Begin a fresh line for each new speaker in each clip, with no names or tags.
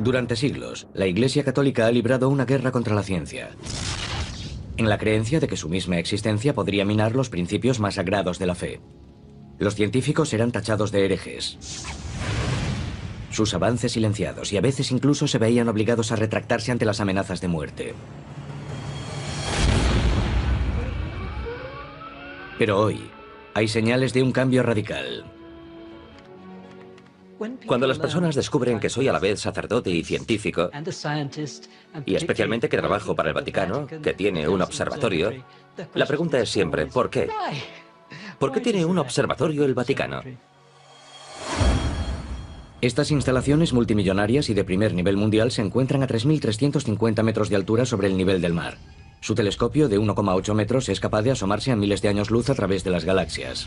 Durante siglos, la Iglesia Católica ha librado una guerra contra la ciencia, en la creencia de que su misma existencia podría minar los principios más sagrados de la fe. Los científicos eran tachados de herejes, sus avances silenciados, y a veces incluso se veían obligados a retractarse ante las amenazas de muerte. Pero hoy, hay señales de un cambio radical.
Cuando las personas descubren que soy a la vez sacerdote y científico, y especialmente que trabajo para el Vaticano, que tiene un observatorio, la pregunta es siempre, ¿por qué? ¿Por qué tiene un observatorio el Vaticano?
Estas instalaciones multimillonarias y de primer nivel mundial se encuentran a 3.350 metros de altura sobre el nivel del mar. Su telescopio de 1,8 metros es capaz de asomarse a miles de años luz a través de las galaxias.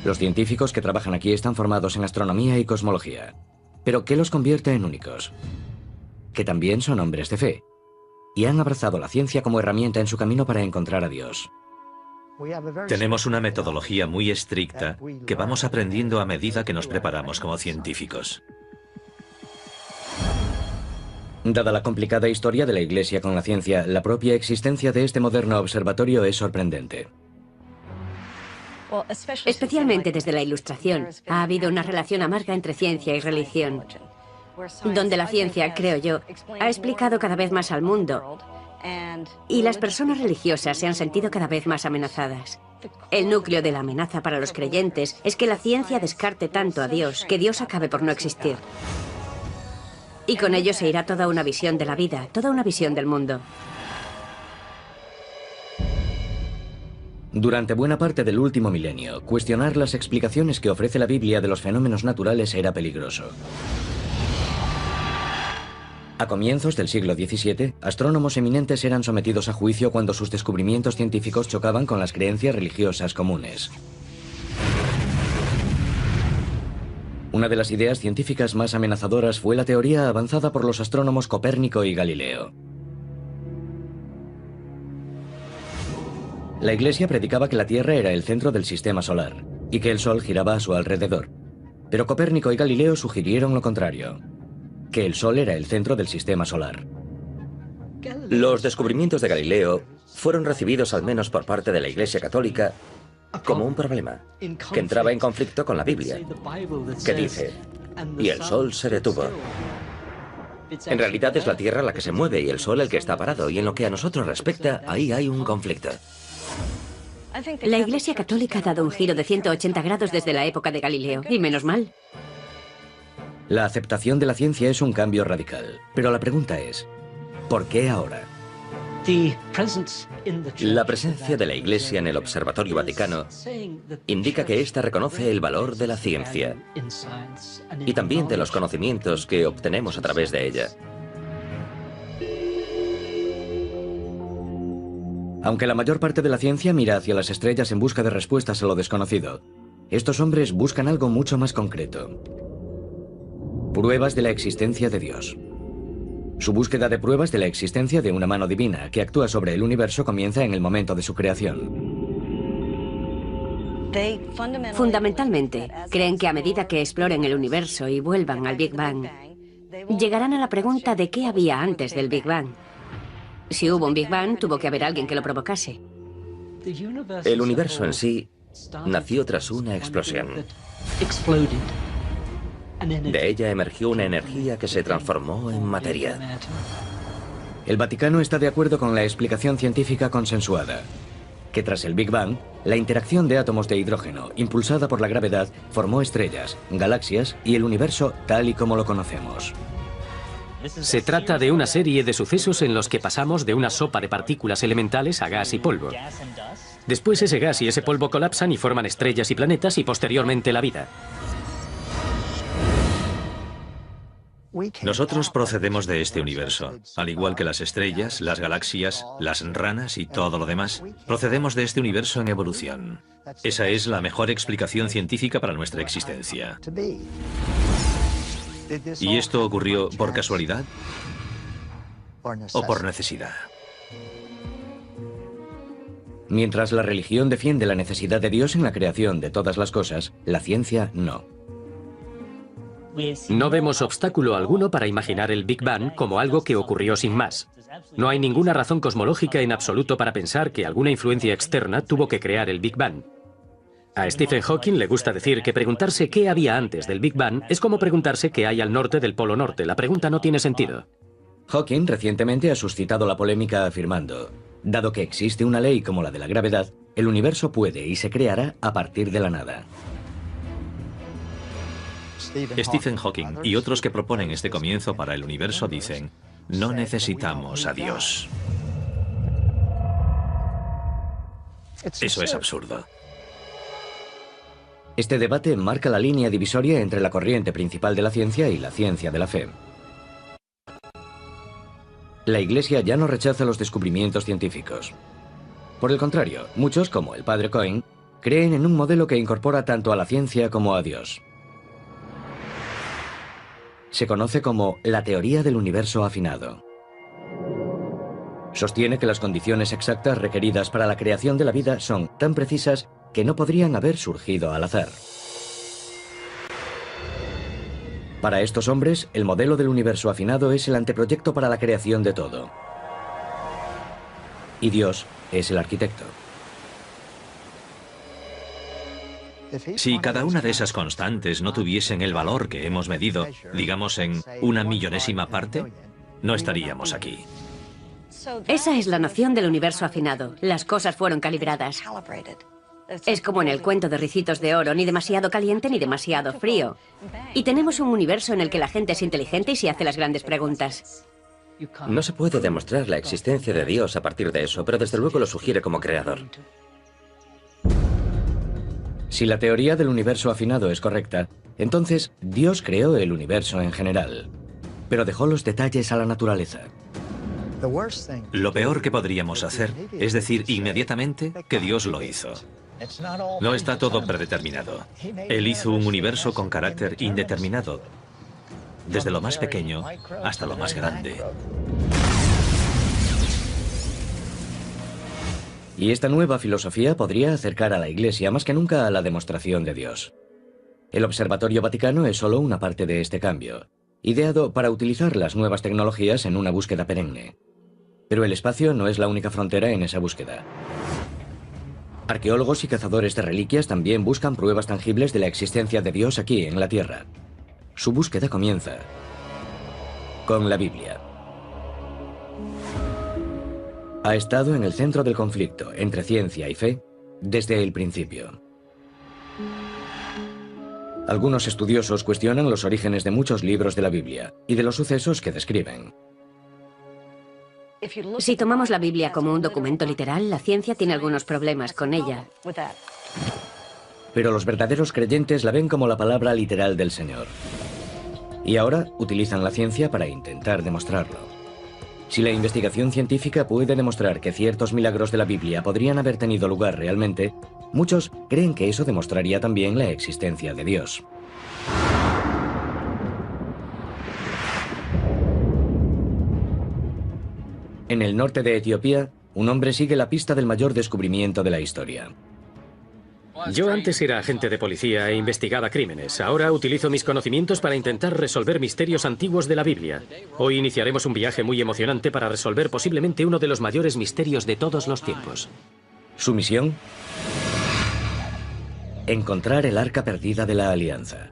Los científicos que trabajan aquí están formados en astronomía y cosmología. ¿Pero qué los convierte en únicos? Que también son hombres de fe, y han abrazado la ciencia como herramienta en su camino para encontrar a Dios.
Tenemos una metodología muy estricta que vamos aprendiendo a medida que nos preparamos como científicos.
Dada la complicada historia de la Iglesia con la ciencia, la propia existencia de este moderno observatorio es sorprendente.
Especialmente desde la Ilustración, ha habido una relación amarga entre ciencia y religión, donde la ciencia, creo yo, ha explicado cada vez más al mundo, y las personas religiosas se han sentido cada vez más amenazadas. El núcleo de la amenaza para los creyentes es que la ciencia descarte tanto a Dios, que Dios acabe por no existir. Y con ello se irá toda una visión de la vida, toda una visión del mundo.
Durante buena parte del último milenio, cuestionar las explicaciones que ofrece la Biblia de los fenómenos naturales era peligroso. A comienzos del siglo XVII, astrónomos eminentes eran sometidos a juicio cuando sus descubrimientos científicos chocaban con las creencias religiosas comunes. Una de las ideas científicas más amenazadoras fue la teoría avanzada por los astrónomos Copérnico y Galileo. La Iglesia predicaba que la Tierra era el centro del sistema solar y que el Sol giraba a su alrededor. Pero Copérnico y Galileo sugirieron lo contrario, que el Sol era el centro del sistema solar.
Los descubrimientos de Galileo fueron recibidos al menos por parte de la Iglesia Católica como un problema, que entraba en conflicto con la Biblia, que dice, y el Sol se detuvo. En realidad es la Tierra la que se mueve y el Sol el que está parado, y en lo que a nosotros respecta, ahí hay un conflicto.
La Iglesia Católica ha dado un giro de 180 grados desde la época de Galileo, y menos mal.
La aceptación de la ciencia es un cambio radical, pero la pregunta es, ¿por qué ahora?
La presencia de la Iglesia en el Observatorio Vaticano indica que ésta reconoce el valor de la ciencia y también de los conocimientos que obtenemos a través de ella.
Aunque la mayor parte de la ciencia mira hacia las estrellas en busca de respuestas a lo desconocido, estos hombres buscan algo mucho más concreto. Pruebas de la existencia de Dios. Su búsqueda de pruebas de la existencia de una mano divina que actúa sobre el universo comienza en el momento de su creación.
Fundamentalmente, creen que a medida que exploren el universo y vuelvan al Big Bang, llegarán a la pregunta de qué había antes del Big Bang. Si hubo un Big Bang, tuvo que haber alguien que lo provocase.
El universo en sí nació tras una explosión. De ella emergió una energía que se transformó en materia.
El Vaticano está de acuerdo con la explicación científica consensuada, que tras el Big Bang, la interacción de átomos de hidrógeno, impulsada por la gravedad, formó estrellas, galaxias y el universo tal y como lo conocemos.
Se trata de una serie de sucesos en los que pasamos de una sopa de partículas elementales a gas y polvo. Después ese gas y ese polvo colapsan y forman estrellas y planetas y posteriormente la vida.
Nosotros procedemos de este universo, al igual que las estrellas, las galaxias, las ranas y todo lo demás. Procedemos de este universo en evolución. Esa es la mejor explicación científica para nuestra existencia. ¿Y esto ocurrió por casualidad o por necesidad?
Mientras la religión defiende la necesidad de Dios en la creación de todas las cosas, la ciencia no.
No vemos obstáculo alguno para imaginar el Big Bang como algo que ocurrió sin más. No hay ninguna razón cosmológica en absoluto para pensar que alguna influencia externa tuvo que crear el Big Bang. A Stephen Hawking le gusta decir que preguntarse qué había antes del Big Bang es como preguntarse qué hay al norte del Polo Norte. La pregunta no tiene sentido.
Hawking recientemente ha suscitado la polémica afirmando: dado que existe una ley como la de la gravedad, el universo puede y se creará a partir de la nada.
Stephen Hawking y otros que proponen este comienzo para el universo dicen: no necesitamos a Dios. Eso es absurdo.
Este debate marca la línea divisoria entre la corriente principal de la ciencia y la ciencia de la fe. La Iglesia ya no rechaza los descubrimientos científicos. Por el contrario, muchos, como el padre Cohen, creen en un modelo que incorpora tanto a la ciencia como a Dios. Se conoce como la teoría del universo afinado. Sostiene que las condiciones exactas requeridas para la creación de la vida son tan precisas que no podrían haber surgido al azar. Para estos hombres, el modelo del universo afinado es el anteproyecto para la creación de todo. Y Dios es el arquitecto.
Si cada una de esas constantes no tuviesen el valor que hemos medido, digamos en una millonésima parte, no estaríamos aquí.
Esa es la noción del universo afinado. Las cosas fueron calibradas. Es como en el cuento de Ricitos de Oro, ni demasiado caliente ni demasiado frío. Y tenemos un universo en el que la gente es inteligente y se hace las grandes preguntas.
No se puede demostrar la existencia de Dios a partir de eso, pero desde luego lo sugiere como creador.
Si la teoría del universo afinado es correcta, entonces Dios creó el universo en general, pero dejó los detalles a la naturaleza.
Lo peor que podríamos hacer es decir inmediatamente que Dios lo hizo. No está todo predeterminado. Él hizo un universo con carácter indeterminado, desde lo más pequeño hasta lo más grande.
Y esta nueva filosofía podría acercar a la Iglesia más que nunca a la demostración de Dios. El Observatorio Vaticano es solo una parte de este cambio, ideado para utilizar las nuevas tecnologías en una búsqueda perenne. Pero el espacio no es la única frontera en esa búsqueda. Arqueólogos y cazadores de reliquias también buscan pruebas tangibles de la existencia de Dios aquí en la Tierra. Su búsqueda comienza con la Biblia. Ha estado en el centro del conflicto entre ciencia y fe desde el principio. Algunos estudiosos cuestionan los orígenes de muchos libros de la Biblia y de los sucesos que describen.
Si tomamos la Biblia como un documento literal, la ciencia tiene algunos problemas con ella.
Pero los verdaderos creyentes la ven como la palabra literal del Señor. Y ahora utilizan la ciencia para intentar demostrarlo. Si la investigación científica puede demostrar que ciertos milagros de la Biblia podrían haber tenido lugar realmente, muchos creen que eso demostraría también la existencia de Dios. En el norte de Etiopía, un hombre sigue la pista del mayor descubrimiento de la historia.
Yo antes era agente de policía e investigaba crímenes. Ahora utilizo mis conocimientos para intentar resolver misterios antiguos de la Biblia. Hoy iniciaremos un viaje muy emocionante para resolver posiblemente uno de los mayores misterios de todos los tiempos.
Su misión: encontrar el arca perdida de la Alianza.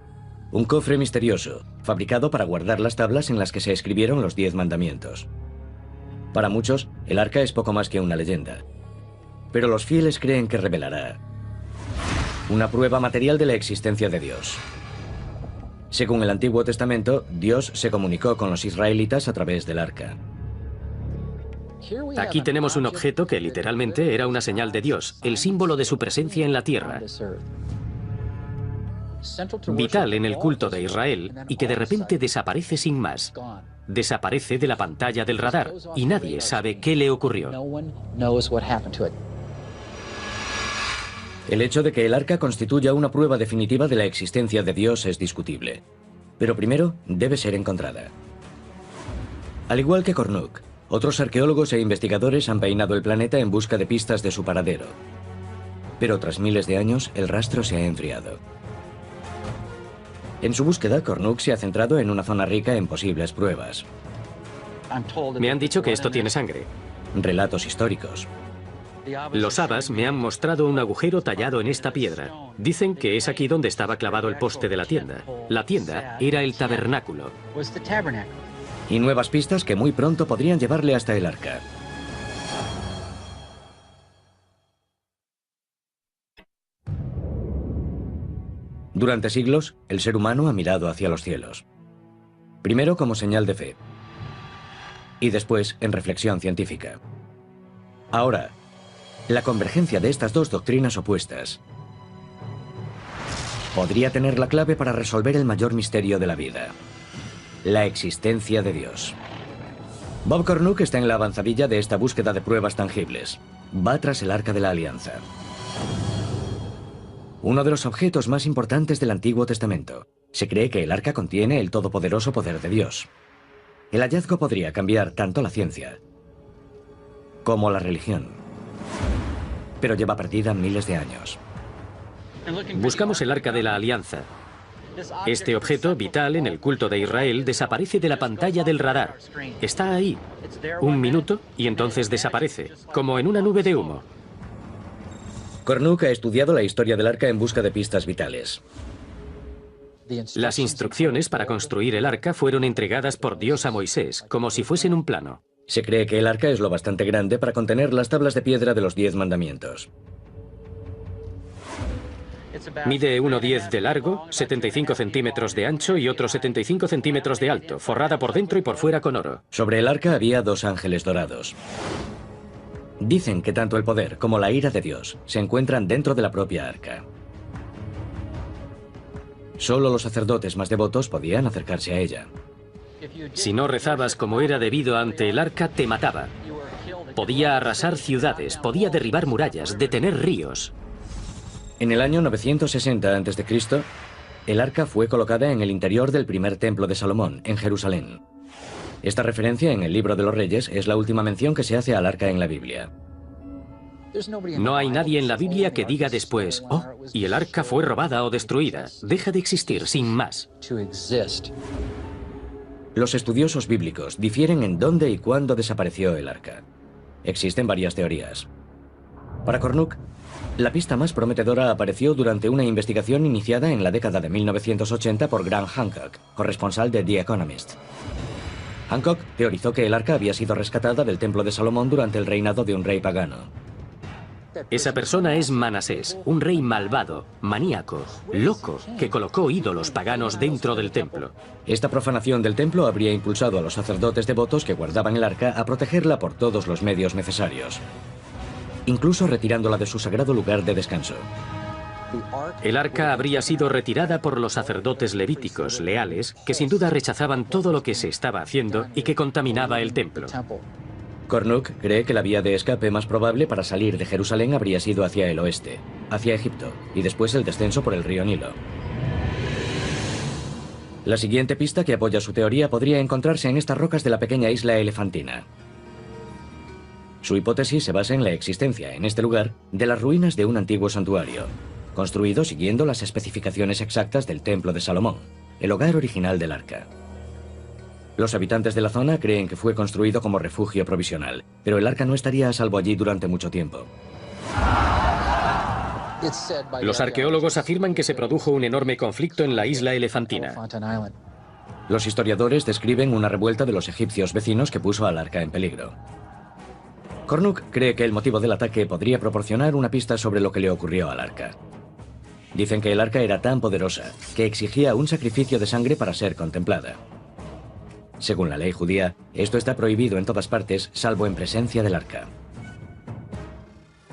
Un cofre misterioso, fabricado para guardar las tablas en las que se escribieron los 10 mandamientos. Para muchos, el arca es poco más que una leyenda. Pero los fieles creen que revelará una prueba material de la existencia de Dios. Según el Antiguo Testamento, Dios se comunicó con los israelitas a través del arca.
Aquí tenemos un objeto que literalmente era una señal de Dios, el símbolo de su presencia en la tierra. Vital en el culto de Israel y que de repente desaparece sin más. Desaparece de la pantalla del radar y nadie sabe qué le ocurrió.
El hecho de que el arca constituya una prueba definitiva de la existencia de Dios es discutible. Pero primero debe ser encontrada. Al igual que Kornuk, otros arqueólogos e investigadores han peinado el planeta en busca de pistas de su paradero. Pero tras miles de años, el rastro se ha enfriado. En su búsqueda, Kornuk se ha centrado en una zona rica en posibles pruebas.
Me han dicho que esto tiene sangre.
Relatos históricos.
Los Abbas me han mostrado un agujero tallado en esta piedra. Dicen que es aquí donde estaba clavado el poste de la tienda. La tienda era el tabernáculo.
Y nuevas pistas que muy pronto podrían llevarle hasta el arca. Durante siglos, el ser humano ha mirado hacia los cielos. Primero como señal de fe. Y después en reflexión científica. Ahora, la convergencia de estas dos doctrinas opuestas podría tener la clave para resolver el mayor misterio de la vida: la existencia de Dios. Bob Kornuk está en la avanzadilla de esta búsqueda de pruebas tangibles. Va tras el Arca de la Alianza. Uno de los objetos más importantes del Antiguo Testamento. Se cree que el arca contiene el todopoderoso poder de Dios. El hallazgo podría cambiar tanto la ciencia como la religión. Pero lleva perdida miles de años.
Buscamos el Arca de la Alianza. Este objeto, vital en el culto de Israel, desaparece de la pantalla del radar. Está ahí. Un minuto y entonces desaparece, como en una nube de humo.
Kornuk ha estudiado la historia del arca en busca de pistas vitales.
Las instrucciones para construir el arca fueron entregadas por Dios a Moisés, como si fuesen un plano.
Se cree que el arca es lo bastante grande para contener las tablas de piedra de los 10 mandamientos.
Mide 1,10 de largo, 75 centímetros de ancho y otros 75 centímetros de alto, forrada por dentro y por fuera con oro.
Sobre el arca había 2 ángeles dorados. Dicen que tanto el poder como la ira de Dios se encuentran dentro de la propia arca. Solo los sacerdotes más devotos podían acercarse a ella.
Si no rezabas como era debido ante el arca, te mataba. Podía arrasar ciudades, podía derribar murallas, detener ríos.
En el año 960 a.C., el arca fue colocada en el interior del primer templo de Salomón, en Jerusalén. Esta referencia en el Libro de los Reyes es la última mención que se hace al arca en la Biblia.
No hay nadie en la Biblia que diga después, oh, y el arca fue robada o destruida. Deja de existir, sin más.
Los estudiosos bíblicos difieren en dónde y cuándo desapareció el arca. Existen varias teorías. Para Kornuk, la pista más prometedora apareció durante una investigación iniciada en la década de 1980 por Graham Hancock, corresponsal de The Economist. Hancock teorizó que el arca había sido rescatada del templo de Salomón durante el reinado de un rey pagano.
Esa persona es Manasés, un rey malvado, maníaco, loco, que colocó ídolos paganos dentro del templo.
Esta profanación del templo habría impulsado a los sacerdotes devotos que guardaban el arca a protegerla por todos los medios necesarios, incluso retirándola de su sagrado lugar de descanso.
El arca habría sido retirada por los sacerdotes levíticos leales, que sin duda rechazaban todo lo que se estaba haciendo y que contaminaba el templo.
Kornuk cree que la vía de escape más probable para salir de Jerusalén habría sido hacia el oeste, hacia Egipto, y después el descenso por el río Nilo. La siguiente pista que apoya su teoría podría encontrarse en estas rocas de la pequeña isla elefantina. Su hipótesis se basa en la existencia, en este lugar, de las ruinas de un antiguo santuario, construido siguiendo las especificaciones exactas del Templo de Salomón, el hogar original del arca. Los habitantes de la zona creen que fue construido como refugio provisional, pero el arca no estaría a salvo allí durante mucho tiempo.
Los arqueólogos afirman que se produjo un enorme conflicto en la isla elefantina.
Los historiadores describen una revuelta de los egipcios vecinos que puso al arca en peligro. Kornuk cree que el motivo del ataque podría proporcionar una pista sobre lo que le ocurrió al arca. Dicen que el arca era tan poderosa que exigía un sacrificio de sangre para ser contemplada. Según la ley judía, esto está prohibido en todas partes, salvo en presencia del arca.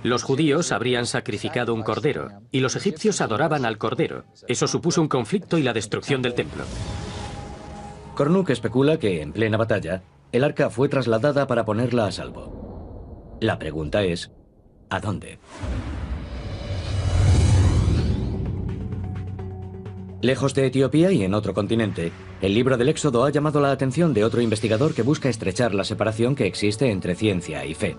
Los judíos habrían sacrificado un cordero, y los egipcios adoraban al cordero. Eso supuso un conflicto y la destrucción del templo.
Kornuk especula que, en plena batalla, el arca fue trasladada para ponerla a salvo. La pregunta es, ¿a dónde? Lejos de Etiopía y en otro continente, el libro del Éxodo ha llamado la atención de otro investigador que busca estrechar la separación que existe entre ciencia y fe.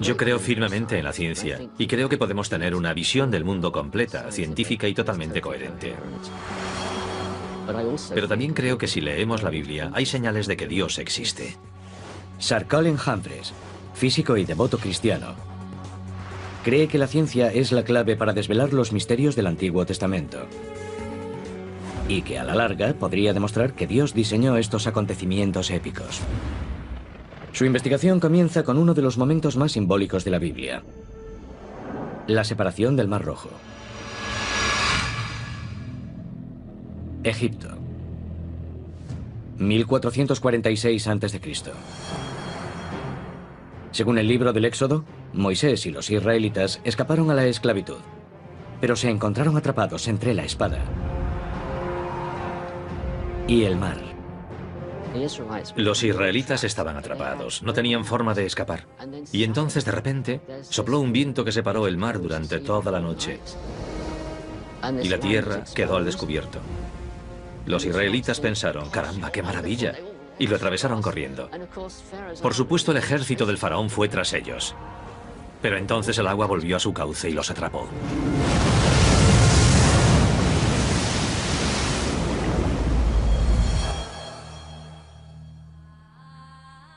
Yo creo firmemente en la ciencia y creo que podemos tener una visión del mundo completa, científica y totalmente coherente. Pero también creo que si leemos la Biblia hay señales de que Dios existe.
Sir Colin Humphreys, físico y devoto cristiano, cree que la ciencia es la clave para desvelar los misterios del Antiguo Testamento y que a la larga podría demostrar que Dios diseñó estos acontecimientos épicos. Su investigación comienza con uno de los momentos más simbólicos de la Biblia: la separación del Mar Rojo. Egipto, 1446 a.C. Según el libro del Éxodo, Moisés y los israelitas escaparon a la esclavitud, pero se encontraron atrapados entre la espada y el mar.
Los israelitas estaban atrapados, no tenían forma de escapar. Y entonces de repente sopló un viento que separó el mar durante toda la noche. Y la tierra quedó al descubierto. Los israelitas pensaron, caramba, qué maravilla, y lo atravesaron corriendo. Por supuesto, el ejército del faraón fue tras ellos. Pero entonces el agua volvió a su cauce y los atrapó.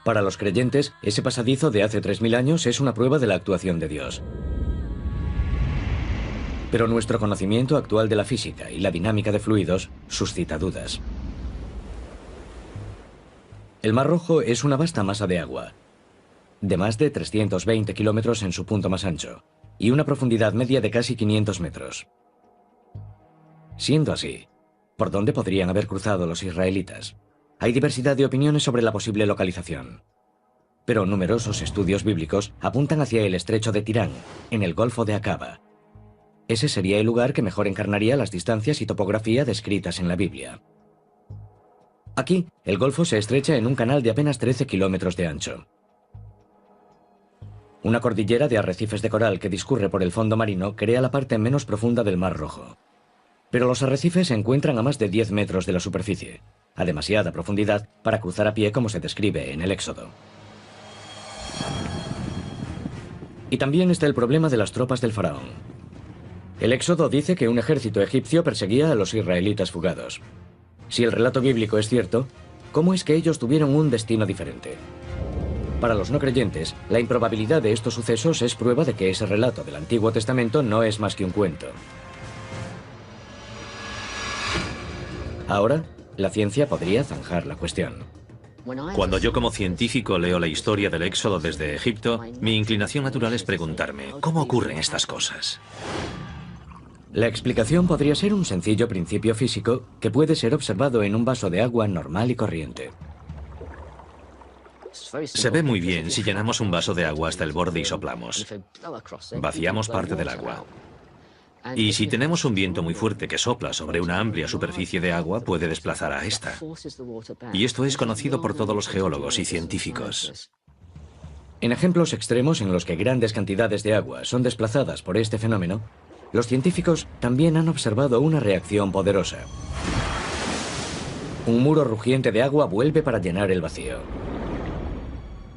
Para los creyentes, ese pasadizo de hace 3000 años es una prueba de la actuación de Dios. Pero nuestro conocimiento actual de la física y la dinámica de fluidos suscita dudas. El Mar Rojo es una vasta masa de agua, de más de 320 kilómetros en su punto más ancho, y una profundidad media de casi 500 metros. Siendo así, ¿por dónde podrían haber cruzado los israelitas? Hay diversidad de opiniones sobre la posible localización, pero numerosos estudios bíblicos apuntan hacia el estrecho de Tirán, en el Golfo de Acaba. Ese sería el lugar que mejor encarnaría las distancias y topografía descritas en la Biblia. Aquí, el golfo se estrecha en un canal de apenas 13 kilómetros de ancho. Una cordillera de arrecifes de coral que discurre por el fondo marino crea la parte menos profunda del Mar Rojo. Pero los arrecifes se encuentran a más de 10 metros de la superficie, a demasiada profundidad para cruzar a pie como se describe en el Éxodo. Y también está el problema de las tropas del faraón. El Éxodo dice que un ejército egipcio perseguía a los israelitas fugados. Si el relato bíblico es cierto, ¿cómo es que ellos tuvieron un destino diferente? Para los no creyentes, la improbabilidad de estos sucesos es prueba de que ese relato del Antiguo Testamento no es más que un cuento. Ahora, la ciencia podría zanjar la cuestión.
Cuando yo como científico leo la historia del Éxodo desde Egipto, mi inclinación natural es preguntarme, ¿cómo ocurren estas cosas?
La explicación podría ser un sencillo principio físico que puede ser observado en un vaso de agua normal y corriente.
Se ve muy bien si llenamos un vaso de agua hasta el borde y soplamos. Vaciamos parte del agua. Y si tenemos un viento muy fuerte que sopla sobre una amplia superficie de agua, puede desplazar a esta. Y esto es conocido por todos los geólogos y científicos.
En ejemplos extremos en los que grandes cantidades de agua son desplazadas por este fenómeno, los científicos también han observado una reacción poderosa. Un muro rugiente de agua vuelve para llenar el vacío.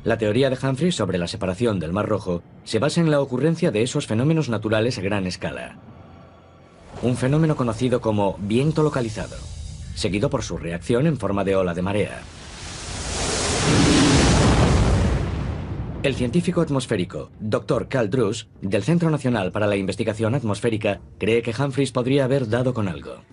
La teoría de Humphreys sobre la separación del Mar Rojo se basa en la ocurrencia de esos fenómenos naturales a gran escala. Un fenómeno conocido como viento localizado, seguido por su reacción en forma de ola de marea. El científico atmosférico Dr. Carl Druce, del Centro Nacional para la Investigación Atmosférica, cree que Humphreys podría haber dado con algo.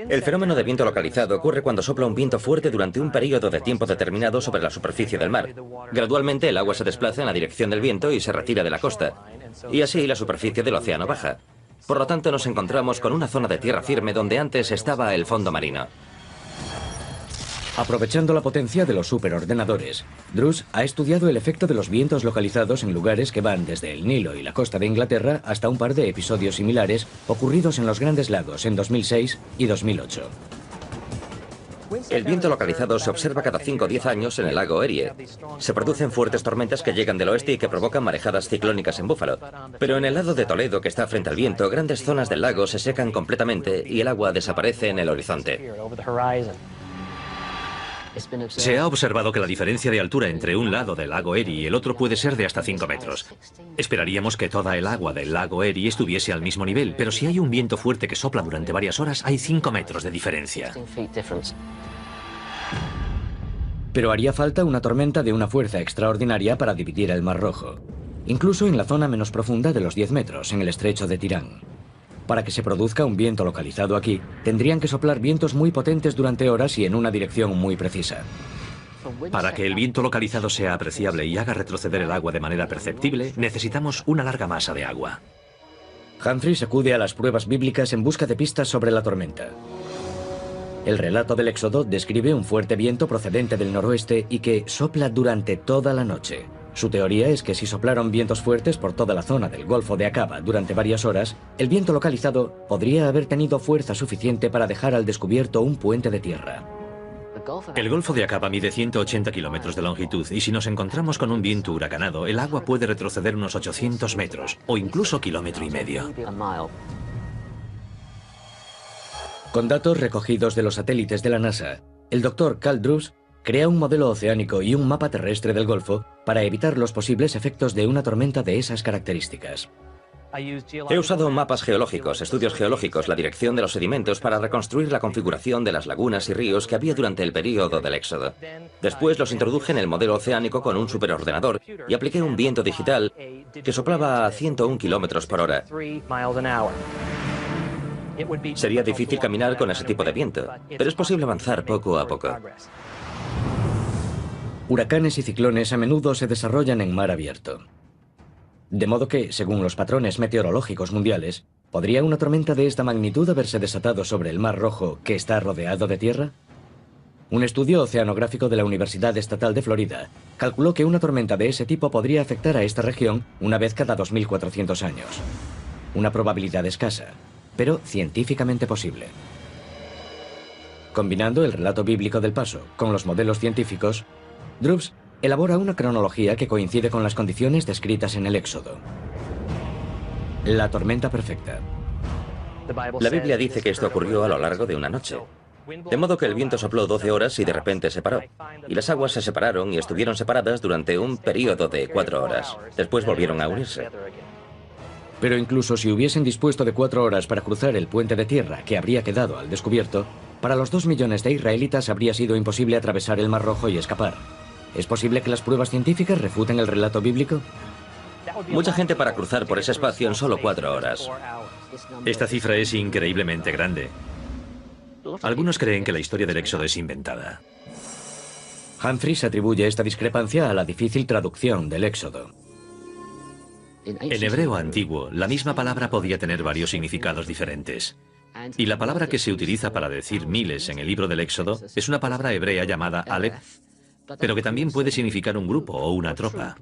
El fenómeno de viento localizado ocurre cuando sopla un viento fuerte durante un periodo de tiempo determinado sobre la superficie del mar. Gradualmente el agua se desplaza en la dirección del viento y se retira de la costa. Y así la superficie del océano baja. Por lo tanto nos encontramos con una zona de tierra firme donde antes estaba el fondo marino.
Aprovechando la potencia de los superordenadores, Druce ha estudiado el efecto de los vientos localizados en lugares que van desde el Nilo y la costa de Inglaterra hasta un par de episodios similares ocurridos en los Grandes Lagos en 2006 y 2008.
El viento localizado se observa cada 5 o 10 años en el lago Erie. Se producen fuertes tormentas que llegan del oeste y que provocan marejadas ciclónicas en Búfalo. Pero en el lado de Toledo, que está frente al viento, grandes zonas del lago se secan completamente y el agua desaparece en el horizonte.
Se ha observado que la diferencia de altura entre un lado del lago Erie y el otro puede ser de hasta 5 metros. Esperaríamos que toda el agua del lago Erie estuviese al mismo nivel, pero si hay un viento fuerte que sopla durante varias horas, hay 5 metros de diferencia.
Pero haría falta una tormenta de una fuerza extraordinaria para dividir el Mar Rojo, incluso en la zona menos profunda de los 10 metros, en el estrecho de Tirán. Para que se produzca un viento localizado aquí, tendrían que soplar vientos muy potentes durante horas y en una dirección muy precisa.
Para que el viento localizado sea apreciable y haga retroceder el agua de manera perceptible, necesitamos una larga masa de agua.
Humphreys acude a las pruebas bíblicas en busca de pistas sobre la tormenta. El relato del Éxodo describe un fuerte viento procedente del noroeste y que sopla durante toda la noche. Su teoría es que si soplaron vientos fuertes por toda la zona del Golfo de Aqaba durante varias horas, el viento localizado podría haber tenido fuerza suficiente para dejar al descubierto un puente de tierra.
El Golfo de Aqaba mide 180 kilómetros de longitud y si nos encontramos con un viento huracanado, el agua puede retroceder unos 800 metros o incluso kilómetro y medio.
Con datos recogidos de los satélites de la NASA, el Dr. Carl Druce crea un modelo oceánico y un mapa terrestre del Golfo para evitar los posibles efectos de una tormenta de esas características.
He usado mapas geológicos, estudios geológicos, la dirección de los sedimentos para reconstruir la configuración de las lagunas y ríos que había durante el período del Éxodo. Después los introduje en el modelo oceánico con un superordenador y apliqué un viento digital que soplaba a 101 kilómetros por hora. Sería difícil caminar con ese tipo de viento, pero es posible avanzar poco a poco.
Huracanes y ciclones a menudo se desarrollan en mar abierto. De modo que, según los patrones meteorológicos mundiales, ¿podría una tormenta de esta magnitud haberse desatado sobre el Mar Rojo que está rodeado de tierra? Un estudio oceanográfico de la Universidad Estatal de Florida calculó que una tormenta de ese tipo podría afectar a esta región una vez cada 2400 años. Una probabilidad escasa, pero científicamente posible. Combinando el relato bíblico del paso con los modelos científicos, Druce elabora una cronología que coincide con las condiciones descritas en el Éxodo. La tormenta perfecta.
La Biblia dice que esto ocurrió a lo largo de una noche. De modo que el viento sopló 12 horas y de repente se paró. Y las aguas se separaron y estuvieron separadas durante un periodo de 4 horas. Después volvieron a unirse.
Pero incluso si hubiesen dispuesto de 4 horas para cruzar el puente de tierra que habría quedado al descubierto, para los 2 millones de israelitas habría sido imposible atravesar el Mar Rojo y escapar. ¿Es posible que las pruebas científicas refuten el relato bíblico?
Mucha gente para cruzar por ese espacio en solo 4 horas.
Esta cifra es increíblemente grande. Algunos creen que la historia del Éxodo es inventada.
Humphreys atribuye esta discrepancia a la difícil traducción del Éxodo.
En hebreo antiguo, la misma palabra podía tener varios significados diferentes. Y la palabra que se utiliza para decir miles en el libro del Éxodo es una palabra hebrea llamada Aleph, pero que también puede significar un grupo o una tropa.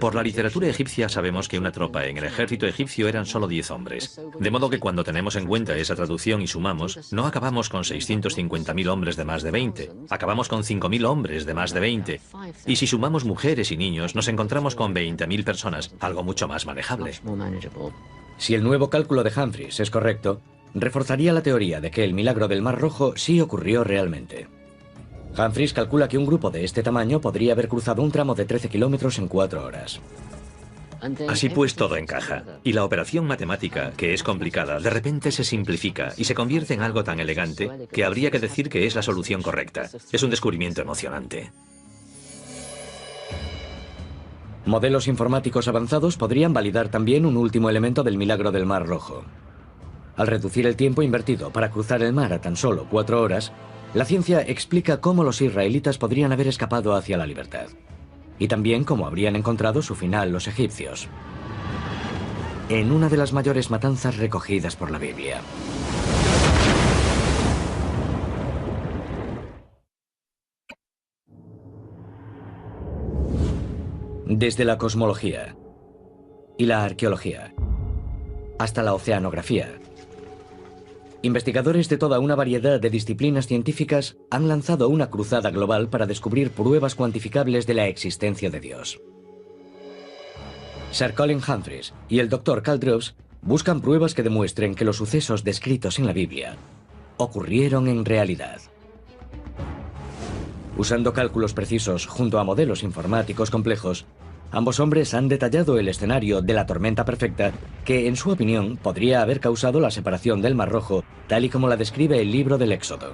Por la literatura egipcia sabemos que una tropa en el ejército egipcio eran solo 10 hombres. De modo que cuando tenemos en cuenta esa traducción y sumamos, no acabamos con 650.000 hombres de más de 20, acabamos con 5.000 hombres de más de 20. Y si sumamos mujeres y niños, nos encontramos con 20.000 personas, algo mucho más manejable.
Si el nuevo cálculo de Humphreys es correcto, reforzaría la teoría de que el milagro del Mar Rojo sí ocurrió realmente. Humphreys calcula que un grupo de este tamaño podría haber cruzado un tramo de 13 kilómetros en 4 horas.
Así pues, todo encaja. Y la operación matemática, que es complicada, de repente se simplifica y se convierte en algo tan elegante que habría que decir que es la solución correcta. Es un descubrimiento emocionante.
Modelos informáticos avanzados podrían validar también un último elemento del milagro del Mar Rojo. Al reducir el tiempo invertido para cruzar el mar a tan solo 4 horas, la ciencia explica cómo los israelitas podrían haber escapado hacia la libertad. Y también cómo habrían encontrado su final los egipcios. En una de las mayores matanzas recogidas por la Biblia. Desde la cosmología y la arqueología hasta la oceanografía, investigadores de toda una variedad de disciplinas científicas han lanzado una cruzada global para descubrir pruebas cuantificables de la existencia de Dios. Sir Colin Humphreys y el Dr. Carl Druce buscan pruebas que demuestren que los sucesos descritos en la Biblia ocurrieron en realidad. Usando cálculos precisos junto a modelos informáticos complejos, ambos hombres han detallado el escenario de la tormenta perfecta que, en su opinión, podría haber causado la separación del Mar Rojo, tal y como la describe el libro del Éxodo.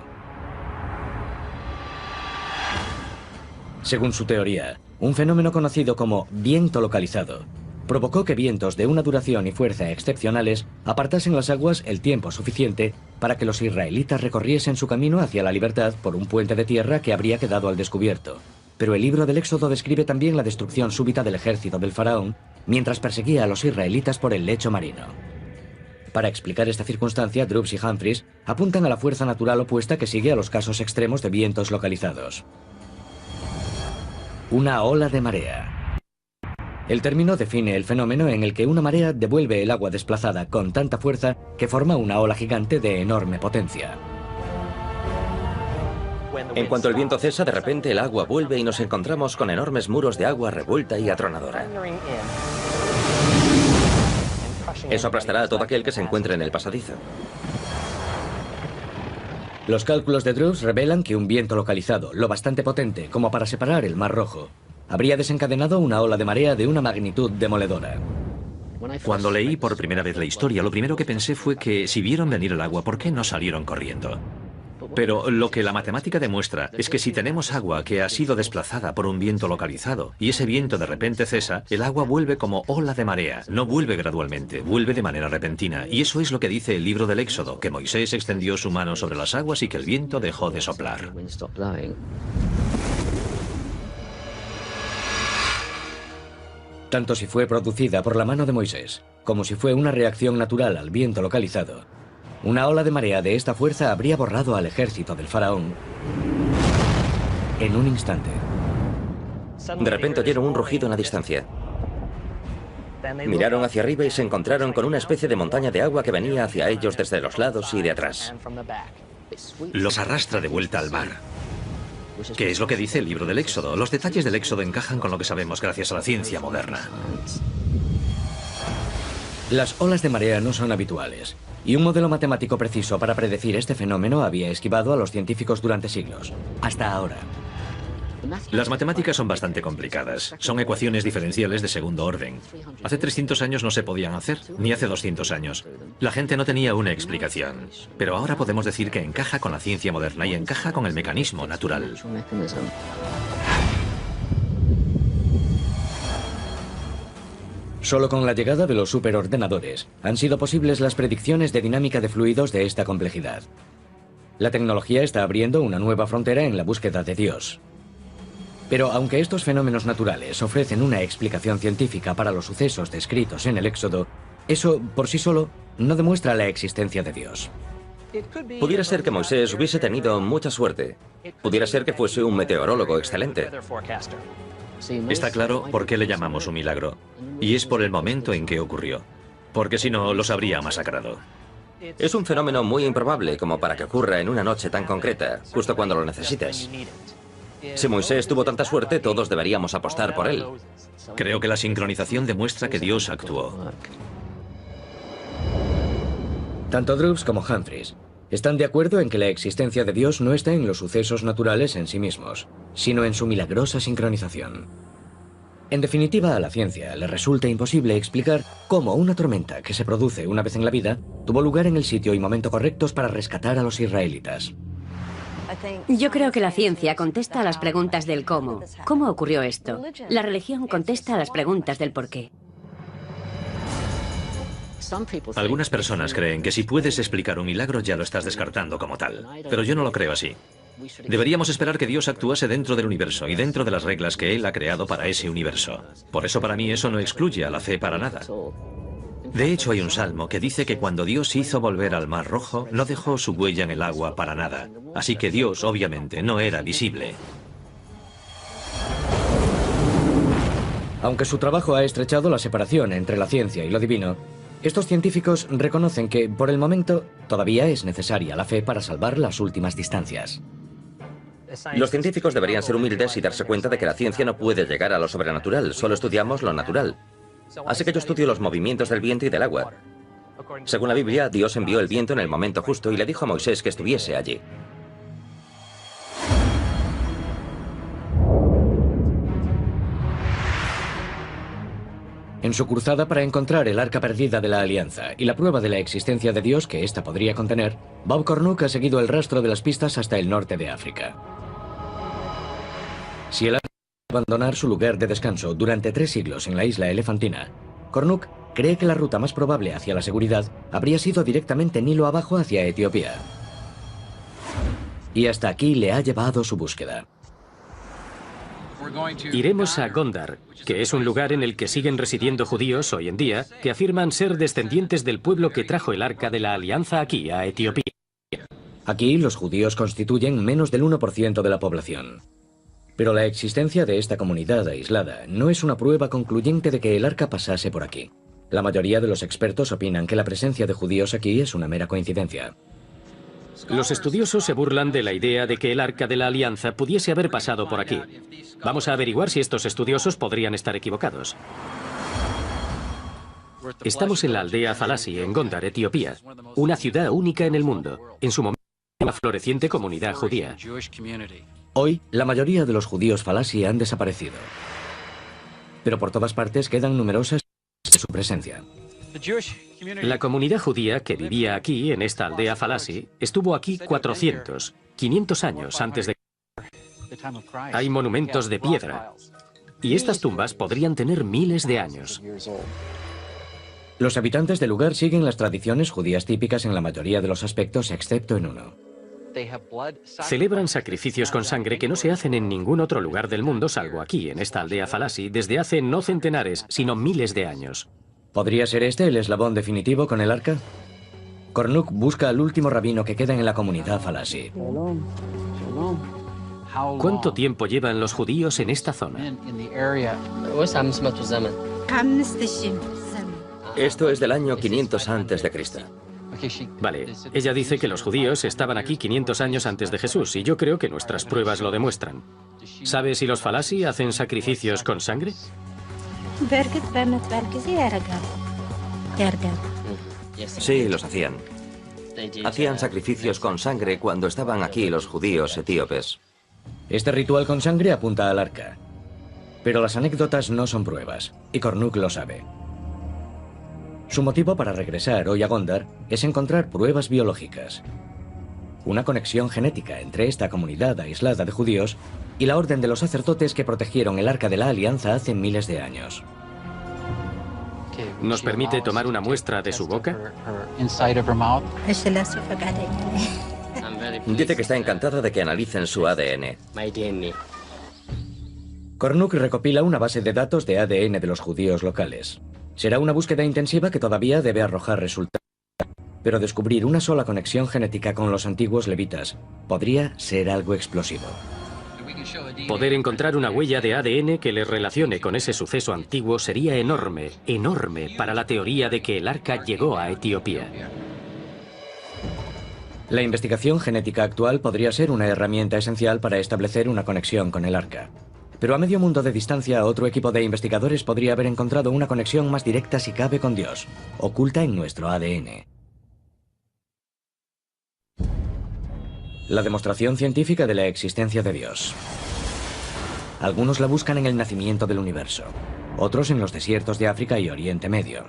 Según su teoría, un fenómeno conocido como viento localizado provocó que vientos de una duración y fuerza excepcionales apartasen las aguas el tiempo suficiente para que los israelitas recorriesen su camino hacia la libertad por un puente de tierra que habría quedado al descubierto. Pero el libro del Éxodo describe también la destrucción súbita del ejército del faraón mientras perseguía a los israelitas por el lecho marino. Para explicar esta circunstancia, Droops y Humphreys apuntan a la fuerza natural opuesta que sigue a los casos extremos de vientos localizados. Una ola de marea. El término define el fenómeno en el que una marea devuelve el agua desplazada con tanta fuerza que forma una ola gigante de enorme potencia.
En cuanto el viento cesa, de repente el agua vuelve y nos encontramos con enormes muros de agua revuelta y atronadora. Eso aplastará a todo aquel que se encuentre en el pasadizo.
Los cálculos de Droops revelan que un viento localizado, lo bastante potente como para separar el Mar Rojo, habría desencadenado una ola de marea de una magnitud demoledora.
Cuando leí por primera vez la historia, lo primero que pensé fue que si vieron venir el agua, ¿por qué no salieron corriendo? Pero lo que la matemática demuestra es que si tenemos agua que ha sido desplazada por un viento localizado y ese viento de repente cesa, el agua vuelve como ola de marea. No vuelve gradualmente, vuelve de manera repentina. Y eso es lo que dice el libro del Éxodo, que Moisés extendió su mano sobre las aguas y que el viento dejó de soplar.
Tanto si fue producida por la mano de Moisés, como si fue una reacción natural al viento localizado, una ola de marea de esta fuerza habría borrado al ejército del faraón en un instante.
De repente oyeron un rugido en la distancia. Miraron hacia arriba y se encontraron con una especie de montaña de agua que venía hacia ellos desde los lados y de atrás.
Los arrastra de vuelta al mar. ¿Qué es lo que dice el libro del Éxodo? Los detalles del Éxodo encajan con lo que sabemos gracias a la ciencia moderna.
Las olas de marea no son habituales, y un modelo matemático preciso para predecir este fenómeno había esquivado a los científicos durante siglos, hasta ahora.
Las matemáticas son bastante complicadas. Son ecuaciones diferenciales de segundo orden. Hace 300 años no se podían hacer, ni hace 200 años. La gente no tenía una explicación. Pero ahora podemos decir que encaja con la ciencia moderna y encaja con el mecanismo natural.
Solo con la llegada de los superordenadores han sido posibles las predicciones de dinámica de fluidos de esta complejidad. La tecnología está abriendo una nueva frontera en la búsqueda de Dios. Pero aunque estos fenómenos naturales ofrecen una explicación científica para los sucesos descritos en el Éxodo, eso por sí solo no demuestra la existencia de Dios.
Pudiera ser que Moisés hubiese tenido mucha suerte. Pudiera ser que fuese un meteorólogo excelente.
Está claro por qué le llamamos un milagro. Y es por el momento en que ocurrió. Porque si no, los habría masacrado.
Es un fenómeno muy improbable como para que ocurra en una noche tan concreta, justo cuando lo necesites. Si Moisés tuvo tanta suerte, todos deberíamos apostar por él.
Creo que la sincronización demuestra que Dios actuó.
Tanto Droops como Humphreys están de acuerdo en que la existencia de Dios no está en los sucesos naturales en sí mismos, sino en su milagrosa sincronización. En definitiva, a la ciencia le resulta imposible explicar cómo una tormenta que se produce una vez en la vida tuvo lugar en el sitio y momento correctos para rescatar a los israelitas.
Yo creo que la ciencia contesta a las preguntas del cómo. ¿Cómo ocurrió esto? La religión contesta a las preguntas del por qué.
Algunas personas creen que si puedes explicar un milagro ya lo estás descartando como tal. Pero yo no lo creo así. Deberíamos esperar que Dios actuase dentro del universo y dentro de las reglas que Él ha creado para ese universo. Por eso para mí eso no excluye a la fe para nada. De hecho, hay un salmo que dice que cuando Dios hizo volver al Mar Rojo, no dejó su huella en el agua para nada. Así que Dios, obviamente, no era visible.
Aunque su trabajo ha estrechado la separación entre la ciencia y lo divino, estos científicos reconocen que, por el momento, todavía es necesaria la fe para salvar las últimas distancias.
Los científicos deberían ser humildes y darse cuenta de que la ciencia no puede llegar a lo sobrenatural, solo estudiamos lo natural. Así que yo estudio los movimientos del viento y del agua. Según la Biblia, Dios envió el viento en el momento justo y le dijo a Moisés que estuviese allí.
En su cruzada para encontrar el arca perdida de la Alianza y la prueba de la existencia de Dios que ésta podría contener, Bob Cornuck ha seguido el rastro de las pistas hasta el norte de África. Si el arca abandonar su lugar de descanso durante 3 siglos en la isla elefantina, Cornuck cree que la ruta más probable hacia la seguridad habría sido directamente Nilo abajo hacia Etiopía. Y hasta aquí le ha llevado su búsqueda.
Iremos a Gondar, que es un lugar en el que siguen residiendo judíos hoy en día que afirman ser descendientes del pueblo que trajo el arca de la alianza aquí, a Etiopía.
Aquí los judíos constituyen menos del 1% de la población. Pero la existencia de esta comunidad aislada no es una prueba concluyente de que el arca pasase por aquí. La mayoría de los expertos opinan que la presencia de judíos aquí es una mera coincidencia.
Los estudiosos se burlan de la idea de que el arca de la alianza pudiese haber pasado por aquí. Vamos a averiguar si estos estudiosos podrían estar equivocados. Estamos en la aldea Falasi, en Gondar, Etiopía, una ciudad única en el mundo. En su momento, una floreciente comunidad judía.
Hoy, la mayoría de los judíos Falasi han desaparecido. Pero por todas partes quedan numerosas de su presencia.
La comunidad judía que vivía aquí, en esta aldea Falasi, estuvo aquí 400, 500 años antes de... Hay monumentos de piedra. Y estas tumbas podrían tener miles de años.
Los habitantes del lugar siguen las tradiciones judías típicas en la mayoría de los aspectos, excepto en uno.
Celebran sacrificios con sangre que no se hacen en ningún otro lugar del mundo, salvo aquí, en esta aldea Falasi, desde hace no centenares, sino miles de años.
¿Podría ser este el eslabón definitivo con el arca? Cornuck busca al último rabino que queda en la comunidad Falasi.
¿Cuánto tiempo llevan los judíos en esta zona?
Esto es del año 500 antes de Cristo.
Vale, ella dice que los judíos estaban aquí 500 años antes de Jesús, y yo creo que nuestras pruebas lo demuestran. ¿Sabe si los Falasi hacen sacrificios con sangre?
Sí, los hacían. Hacían sacrificios con sangre cuando estaban aquí los judíos etíopes.
Este ritual con sangre apunta al arca. Pero las anécdotas no son pruebas, y Cornuck lo sabe. Su motivo para regresar hoy a Gondar es encontrar pruebas biológicas. Una conexión genética entre esta comunidad aislada de judíos y la orden de los sacerdotes que protegieron el arca de la alianza hace miles de años.
¿Nos permite tomar una muestra de su boca?
Dice que está encantada de que analicen su ADN.
Cornuck recopila una base de datos de ADN de los judíos locales. Será una búsqueda intensiva que todavía debe arrojar resultados. Pero descubrir una sola conexión genética con los antiguos levitas podría ser algo explosivo.
Poder encontrar una huella de ADN que le relacione con ese suceso antiguo sería enorme, enorme para la teoría de que el arca llegó a Etiopía.
La investigación genética actual podría ser una herramienta esencial para establecer una conexión con el arca. Pero a medio mundo de distancia, otro equipo de investigadores podría haber encontrado una conexión más directa si cabe con Dios, oculta en nuestro ADN. La demostración científica de la existencia de Dios. Algunos la buscan en el nacimiento del universo, otros en los desiertos de África y Oriente Medio.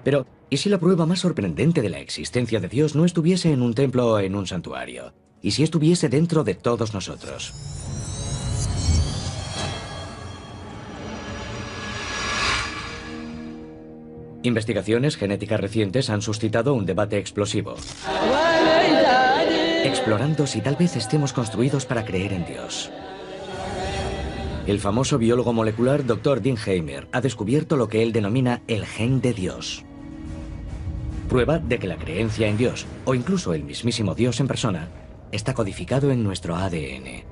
Pero, ¿y si la prueba más sorprendente de la existencia de Dios no estuviese en un templo o en un santuario? ¿Y si estuviese dentro de todos nosotros? Investigaciones genéticas recientes han suscitado un debate explosivo, explorando si tal vez estemos construidos para creer en Dios. El famoso biólogo molecular Dr. Dean Heimer ha descubierto lo que él denomina el gen de Dios. Prueba de que la creencia en Dios, o incluso el mismísimo Dios en persona, está codificado en nuestro ADN.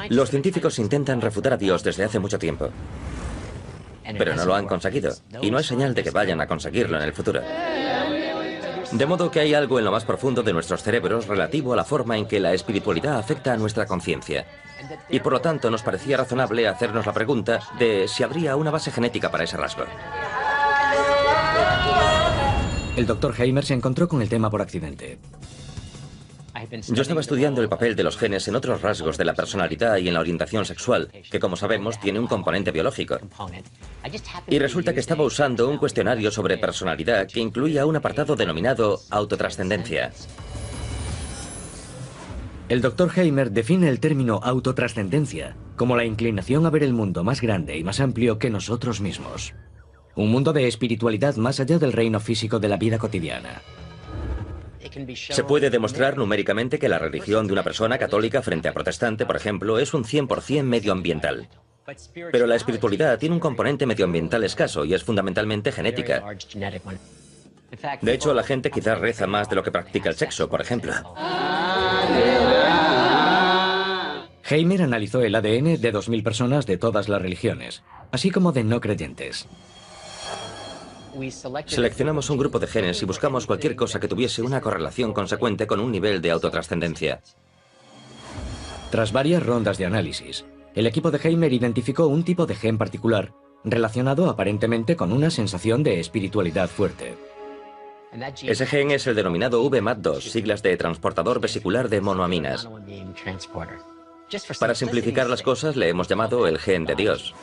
Los científicos intentan refutar a Dios desde hace mucho tiempo. Pero no lo han conseguido, y no hay señal de que vayan a conseguirlo en el futuro. De modo que hay algo en lo más profundo de nuestros cerebros relativo a la forma en que la espiritualidad afecta a nuestra conciencia. Y por lo tanto nos parecía razonable hacernos la pregunta de si habría una base genética para ese rasgo.
El Dr. Heimer se encontró con el tema por accidente.
Yo estaba estudiando el papel de los genes en otros rasgos de la personalidad y en la orientación sexual, que como sabemos tiene un componente biológico. Y resulta que estaba usando un cuestionario sobre personalidad que incluía un apartado denominado autotrascendencia.
El Dr. Heimer define el término autotrascendencia como la inclinación a ver el mundo más grande y más amplio que nosotros mismos. Un mundo de espiritualidad más allá del reino físico de la vida cotidiana.
Se puede demostrar numéricamente que la religión de una persona católica frente a protestante, por ejemplo, es un 100% medioambiental. Pero la espiritualidad tiene un componente medioambiental escaso y es fundamentalmente genética. De hecho, la gente quizás reza más de lo que practica el sexo, por ejemplo.
Heimer analizó el ADN de 2000 personas de todas las religiones, así como de no creyentes.
Seleccionamos un grupo de genes y buscamos cualquier cosa que tuviese una correlación consecuente con un nivel de autotrascendencia.
Tras varias rondas de análisis, el equipo de Heimer identificó un tipo de gen particular relacionado aparentemente con una sensación de espiritualidad fuerte.
Ese gen es el denominado VMAT2, siglas de transportador vesicular de monoaminas. Para simplificar las cosas, le hemos llamado el gen de Dios.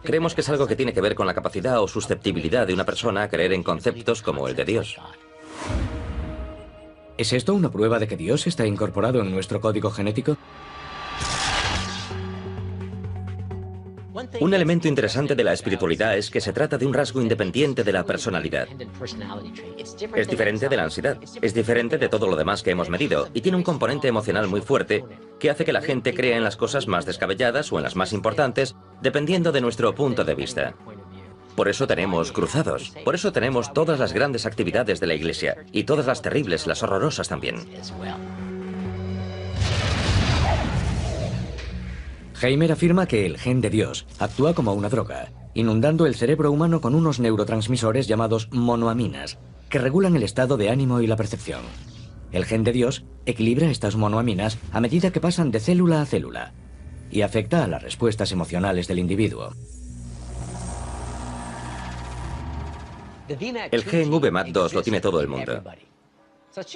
Creemos que es algo que tiene que ver con la capacidad o susceptibilidad de una persona a creer en conceptos como el de Dios.
¿Es esto una prueba de que Dios está incorporado en nuestro código genético?
Un elemento interesante de la espiritualidad es que se trata de un rasgo independiente de la personalidad. Es diferente de la ansiedad, es diferente de todo lo demás que hemos medido y tiene un componente emocional muy fuerte que hace que la gente crea en las cosas más descabelladas o en las más importantes, dependiendo de nuestro punto de vista. Por eso tenemos cruzados, por eso tenemos todas las grandes actividades de la Iglesia y todas las terribles, las horrorosas también.
Heimer afirma que el gen de Dios actúa como una droga, inundando el cerebro humano con unos neurotransmisores llamados monoaminas, que regulan el estado de ánimo y la percepción. El gen de Dios equilibra estas monoaminas a medida que pasan de célula a célula y afecta a las respuestas emocionales del individuo.
El gen VMAT2 lo tiene todo el mundo.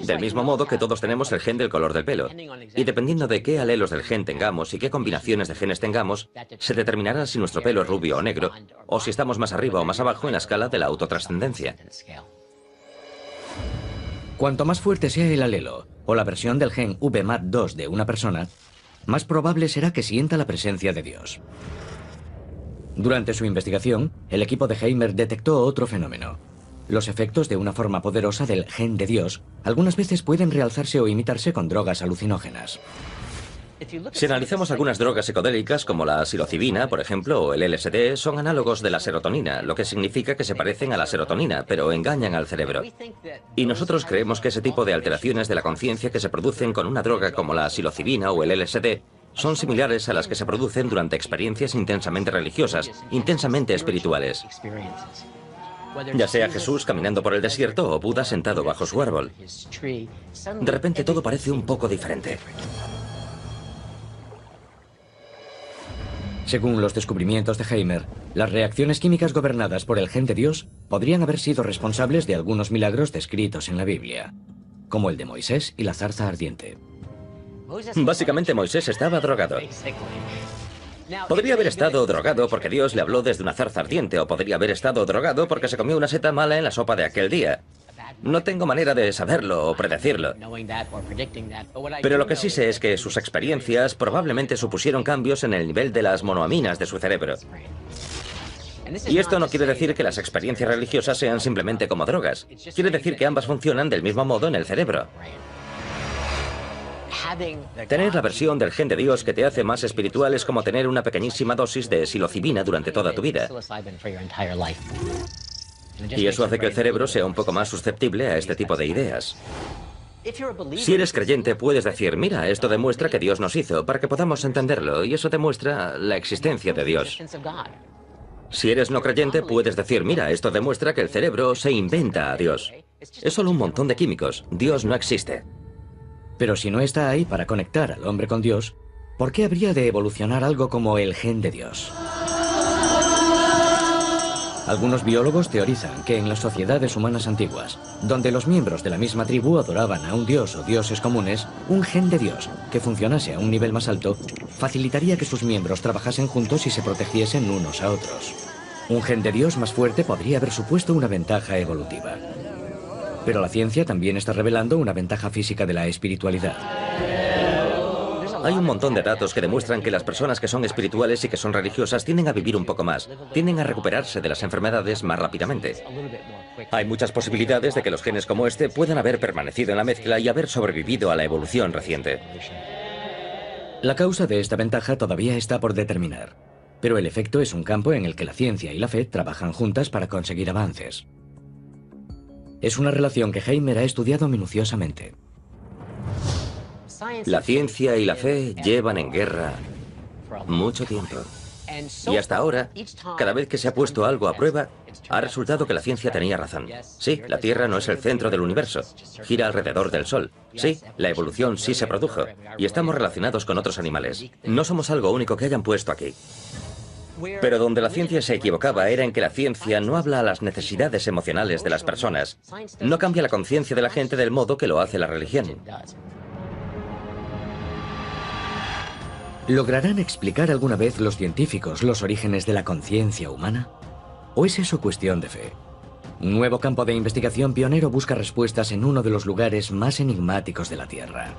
Del mismo modo que todos tenemos el gen del color del pelo. Y dependiendo de qué alelos del gen tengamos y qué combinaciones de genes tengamos, se determinará si nuestro pelo es rubio o negro, o si estamos más arriba o más abajo en la escala de la autotrascendencia.
Cuanto más fuerte sea el alelo o la versión del gen VMAT2 de una persona, más probable será que sienta la presencia de Dios. Durante su investigación, el equipo de Heimer detectó otro fenómeno. Los efectos de una forma poderosa del gen de Dios algunas veces pueden realzarse o imitarse con drogas alucinógenas.
Si analizamos algunas drogas psicodélicas como la psilocibina, por ejemplo, o el LSD, son análogos de la serotonina, lo que significa que se parecen a la serotonina, pero engañan al cerebro. Y nosotros creemos que ese tipo de alteraciones de la conciencia que se producen con una droga como la psilocibina o el LSD son similares a las que se producen durante experiencias intensamente religiosas, intensamente espirituales. Ya sea Jesús caminando por el desierto o Buda sentado bajo su árbol. De repente todo parece un poco diferente.
Según los descubrimientos de Heimer, las reacciones químicas gobernadas por el gen de Dios podrían haber sido responsables de algunos milagros descritos en la Biblia, como el de Moisés y la zarza ardiente.
Básicamente Moisés estaba drogado. Podría haber estado drogado porque Dios le habló desde una zarza ardiente, o podría haber estado drogado porque se comió una seta mala en la sopa de aquel día. No tengo manera de saberlo o predecirlo. Pero lo que sí sé es que sus experiencias probablemente supusieron cambios en el nivel de las monoaminas de su cerebro. Y esto no quiere decir que las experiencias religiosas sean simplemente como drogas. Quiere decir que ambas funcionan del mismo modo en el cerebro. Tener la versión del gen de Dios que te hace más espiritual es como tener una pequeñísima dosis de psilocibina durante toda tu vida. Y eso hace que el cerebro sea un poco más susceptible a este tipo de ideas. Si eres creyente, puedes decir, mira, esto demuestra que Dios nos hizo, para que podamos entenderlo, y eso demuestra la existencia de Dios. Si eres no creyente, puedes decir, mira, esto demuestra que el cerebro se inventa a Dios. Es solo un montón de químicos. Dios no existe.
Pero si no está ahí para conectar al hombre con Dios, ¿por qué habría de evolucionar algo como el gen de Dios? Algunos biólogos teorizan que en las sociedades humanas antiguas, donde los miembros de la misma tribu adoraban a un dios o dioses comunes, un gen de dios que funcionase a un nivel más alto facilitaría que sus miembros trabajasen juntos y se protegiesen unos a otros. Un gen de dios más fuerte podría haber supuesto una ventaja evolutiva. Pero la ciencia también está revelando una ventaja física de la espiritualidad.
Hay un montón de datos que demuestran que las personas que son espirituales y que son religiosas tienden a vivir un poco más, tienden a recuperarse de las enfermedades más rápidamente. Hay muchas posibilidades de que los genes como este puedan haber permanecido en la mezcla y haber sobrevivido a la evolución reciente.
La causa de esta ventaja todavía está por determinar, pero el efecto es un campo en el que la ciencia y la fe trabajan juntas para conseguir avances. Es una relación que Heimer ha estudiado minuciosamente.
La ciencia y la fe llevan en guerra mucho tiempo. Y hasta ahora, cada vez que se ha puesto algo a prueba, ha resultado que la ciencia tenía razón. Sí, la Tierra no es el centro del universo, gira alrededor del Sol. Sí, la evolución sí se produjo, y estamos relacionados con otros animales. No somos algo único que hayan puesto aquí. Pero donde la ciencia se equivocaba era en que la ciencia no habla a las necesidades emocionales de las personas. No cambia la conciencia de la gente del modo que lo hace la religión.
¿Lograrán explicar alguna vez los científicos los orígenes de la conciencia humana? ¿O es eso cuestión de fe? Un nuevo campo de investigación pionero busca respuestas en uno de los lugares más enigmáticos de la Tierra.